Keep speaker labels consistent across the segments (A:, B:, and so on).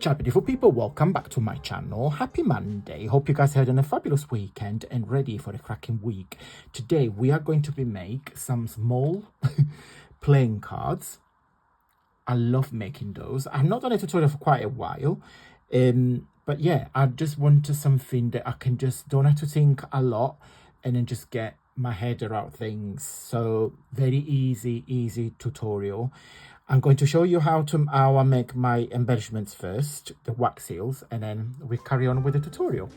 A: What's up, beautiful people? Welcome back to my channel. Happy Monday. Hope you guys had a fabulous weekend and ready for the cracking week. Today we are going to make some small playing cards. I love making those. I've not done a tutorial for quite a while, but yeah, I just wanted something that I can just don't have to think a lot and then just get my head around things. So very easy tutorial. I'm going to show you how I make my embellishments first, the wax seals, and then we carry on with the tutorial.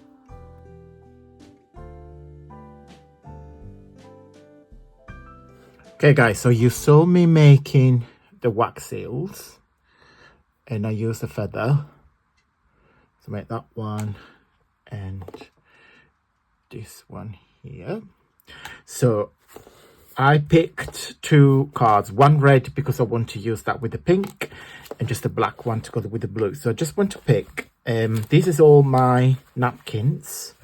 A: Okay guys, so you saw me making the wax seals and I used a feather to make that one and this one here. So I picked two cards, one red because I want to use that with the pink and just a black one to go with the blue. So I just want to pick, this is all my napkins.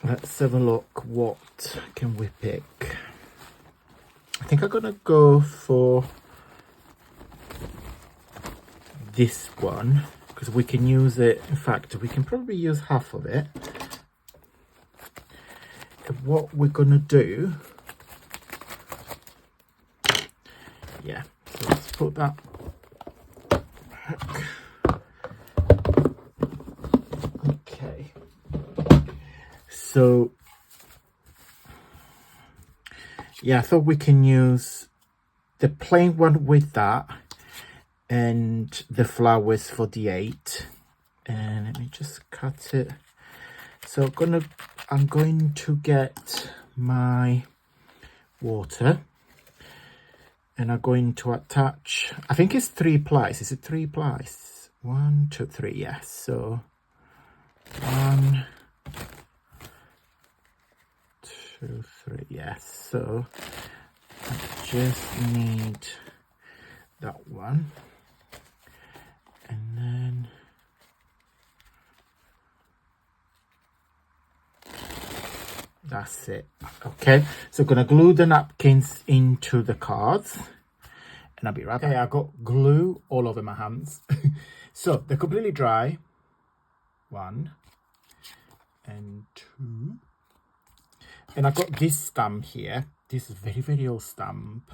A: Let's have a look, what can we pick? I think I'm gonna go for this one because we can use it, in fact we can probably use half of it. What we're gonna do, yeah, so let's put that back. Okay, so yeah, I thought we can use the plain one with that and the flowers for the 8. And let me just cut it. So I'm going to get my water and I'm going to attach, I think it's 3 plies. Is it 3 plies? 1, 2, 3, yes. So 1, 2, 3, yes. So I just need that one. And then that's it. Okay, so I'm gonna glue the napkins into the cards and I'll be right back. Okay, I got glue all over my hands. So they're completely dry. 1 and 2. And I got this stamp here. This is very old stamp.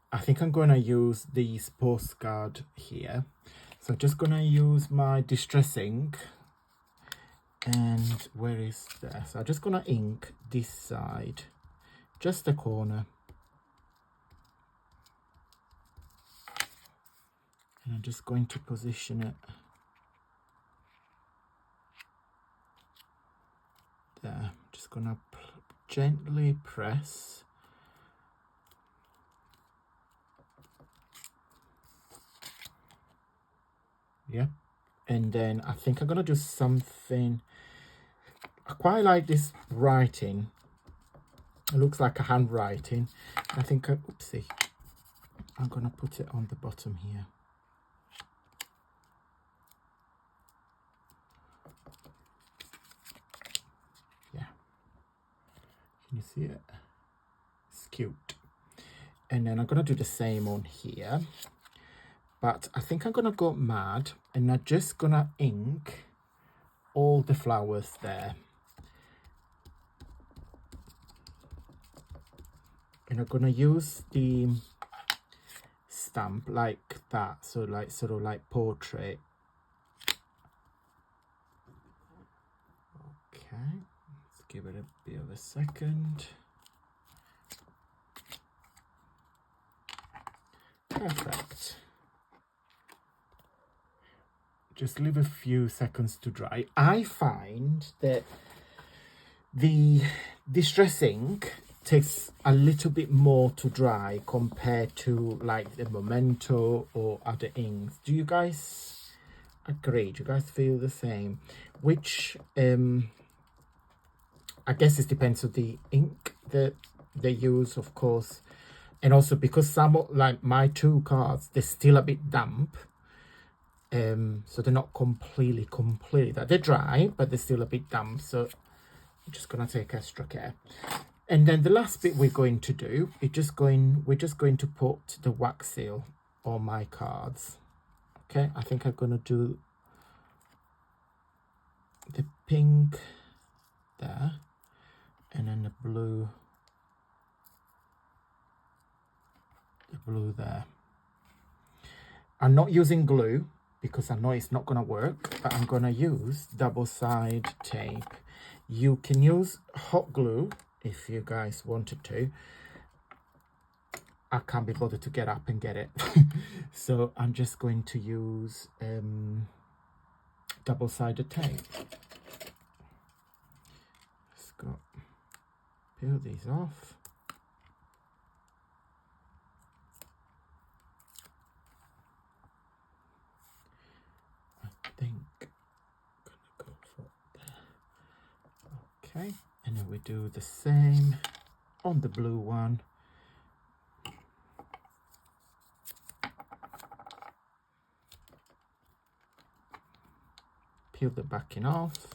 A: I think I'm gonna use this postcard here. So I'm just gonna use my distress ink. And where is that? So I'm just gonna ink this side, just the corner. And I'm just going to position it there. Just gonna gently press. Yeah. And then I think I'm gonna do something. I quite like this writing. It looks like a handwriting. I think, oopsie, I'm gonna put it on the bottom here. Yeah. Can you see it? It's cute. And then I'm gonna do the same on here. But I think I'm gonna go mad and I'm just gonna ink all the flowers there. And I'm gonna use the stamp like that, so like sort of like portrait. Okay, let's give it a bit of a second. Perfect. Just leave a few seconds to dry. I find that the distress ink takes a little bit more to dry compared to like the Memento or other inks. Do you guys agree? Do you guys feel the same? Which I guess it depends on the ink that they use, of course, and also because some, like my 2 cards, they're still a bit damp. So they're not completely that they're dry, but they're still a bit damp, so I'm just gonna take extra care. And then the last bit we're going to do is we're just going to put the wax seal on my cards. Okay, I think I'm gonna do the pink there, and then the blue there. I'm not using glue because I know it's not gonna work, but I'm gonna use double-sided tape. You can use hot glue if you guys wanted to. I can't be bothered to get up and get it. So I'm just going to use double-sided tape. Just got peel these off. I think I'm gonna go for there. Okay, and then we do the same on the blue one. Peel the backing off.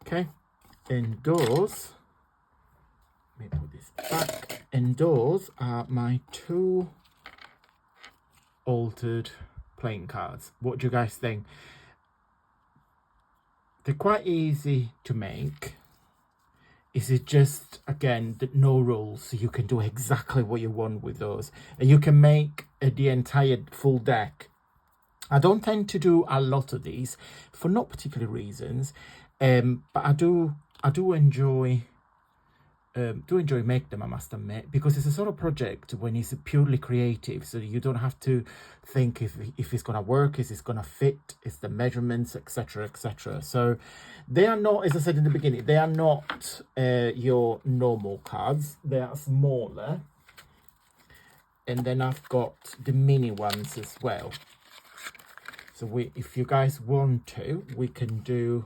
A: Okay, indoors, let me put this back. Indoors are my 2 altered playing cards. What do you guys think? They're quite easy to make. Is it just, again, no rules, so you can do exactly what you want with those, and you can make the entire full deck. I don't tend to do a lot of these for not particular reasons, but I do enjoy make them, I must admit, because it's a sort of project when it's purely creative, so you don't have to think if it's gonna work, is it's gonna fit, is the measurements, etc, etc. So they are not, as I said in the beginning, they are not your normal cards. They are smaller, and then I've got the mini ones as well. So if you guys want to, we can do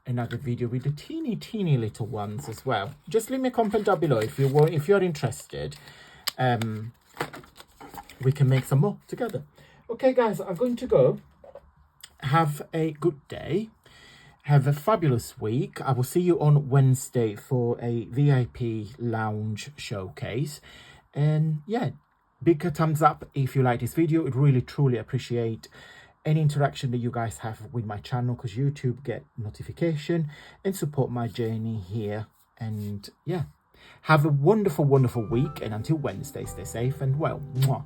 A: another video with the teeny little ones as well. Just leave me a comment down below if you're interested. We can make some more together. Okay guys, I'm going to go. Have a good day, have a fabulous week. I will see you on Wednesday for a VIP lounge showcase, and yeah, big thumbs up if you like this video. I'd really truly appreciate any interaction that you guys have with my channel, because YouTube get notification and support my journey here. And yeah, have a wonderful week, and until Wednesday, stay safe and well. Mwah.